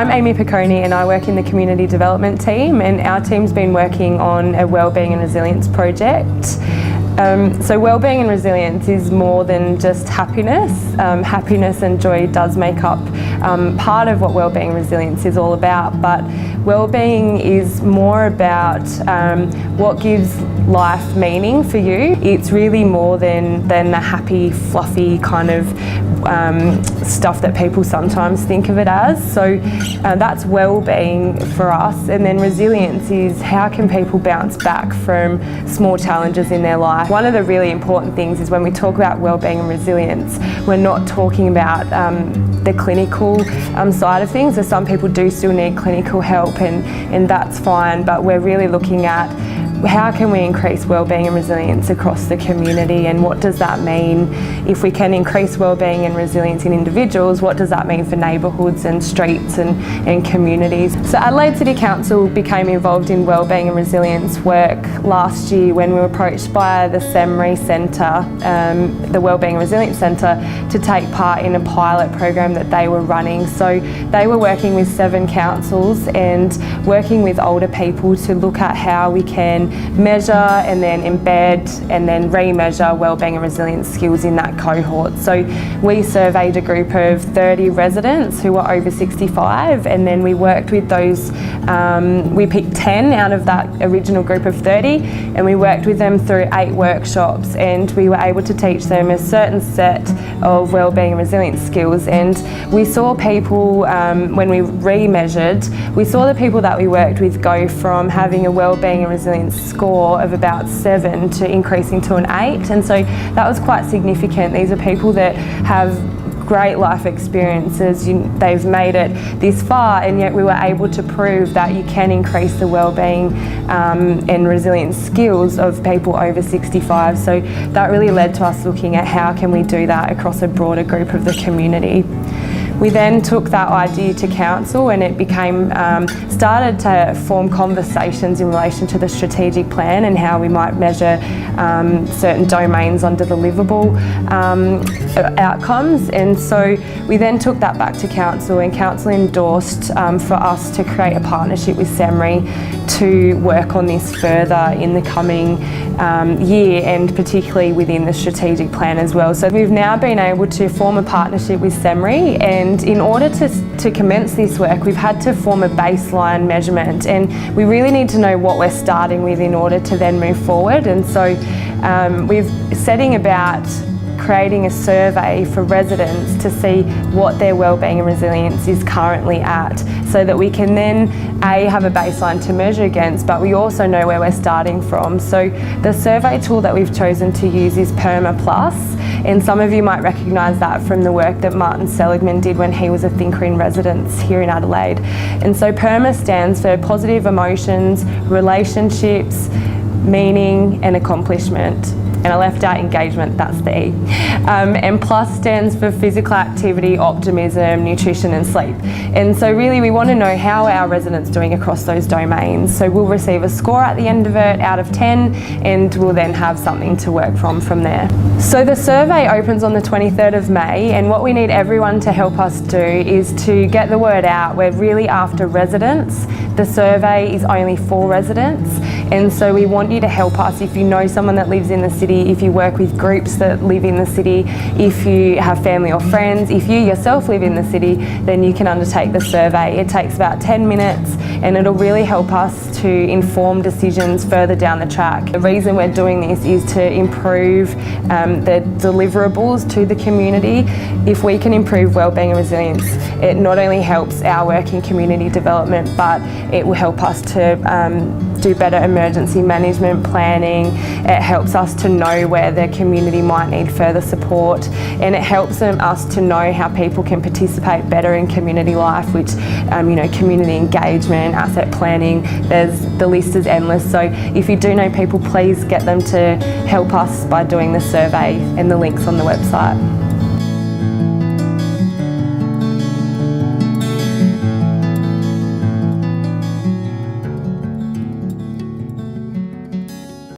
I'm Amy Piccone and I work in the community development team, and our team's been working on a Wellbeing and Resilience project. So Wellbeing and Resilience is more than just happiness. Happiness and joy does make up part of what Wellbeing and Resilience is all about, but wellbeing is more about what gives life meaning for you. It's really more than the happy, fluffy kind of stuff that people sometimes think of it as. So that's well-being for us. And then resilience is how can people bounce back from small challenges in their life. One of the really important things is when we talk about well-being and resilience, we're not talking about the clinical side of things. So some people do still need clinical help, and that's fine, but we're really looking at how can we increase wellbeing and resilience across the community, and what does that mean? If we can increase wellbeing and resilience in individuals, what does that mean for neighbourhoods and streets and communities? So Adelaide City Council became involved in wellbeing and resilience work last year when we were approached by the SEMRI Centre, the Wellbeing and Resilience Centre, to take part in a pilot program that they were running. So they were working with 7 councils and working with older people to look at how we can measure and then embed and then re-measure wellbeing and resilience skills in that cohort. So we surveyed a group of 30 residents who were over 65, and then we worked with those, we picked 10 out of that original group of 30, and we worked with them through 8 workshops, and we were able to teach them a certain set of wellbeing and resilience skills. And we saw people, when we re-measured, we saw the people that we worked with go from having a wellbeing and resilience score of about 7 to increasing to an 8, and so that was quite significant. These are people that have great life experiences, they've made it this far, and yet we were able to prove that you can increase the wellbeing and resilience skills of people over 65. So that really led to us looking at how can we do that across a broader group of the community. We then took that idea to council, and it became, started to form conversations in relation to the strategic plan and how we might measure certain domains under the livable outcomes. And so we then took that back to council, and council endorsed for us to create a partnership with SEMRI to work on this further in the coming year, and particularly within the strategic plan as well. So we've now been able to form a partnership with SEMRI, and in order to commence this work, we've had to form a baseline measurement, and we really need to know what we're starting with in order to then move forward. And so we're setting about creating a survey for residents to see what their wellbeing and resilience is currently at, so that we can then have a baseline to measure against, but we also know where we're starting from. So the survey tool that we've chosen to use is PERMA Plus, and some of you might recognise that from the work that Martin Seligman did when he was a thinker in residence here in Adelaide. And so PERMA stands for positive emotions, relationships, meaning and accomplishment. And I left out engagement, that's the E. And plus stands for physical activity, optimism, nutrition and sleep. And so really we want to know how our residents doing across those domains. So we'll receive a score at the end of it out of 10, and we'll then have something to work from there. So the survey opens on the 23rd of May, and what we need everyone to help us do is to get the word out. We're really after residents. The survey is only for residents, and so we want you to help us. If you know someone that lives in the city, if you work with groups that live in the city, if you have family or friends, if you yourself live in the city, then you can undertake the survey. It takes about 10 minutes, and it'll really help us to inform decisions further down the track. The reason we're doing this is to improve the deliverables to the community. If we can improve wellbeing and resilience, it not only helps our work in community development, but it will help us to do better emergency management planning. It helps us to know where the community might need further support, and it helps us to know how people can participate better in community life, which community engagement, asset planning, the list is endless. So if you do know people, please get them to help us by doing the survey, and the link's on the website.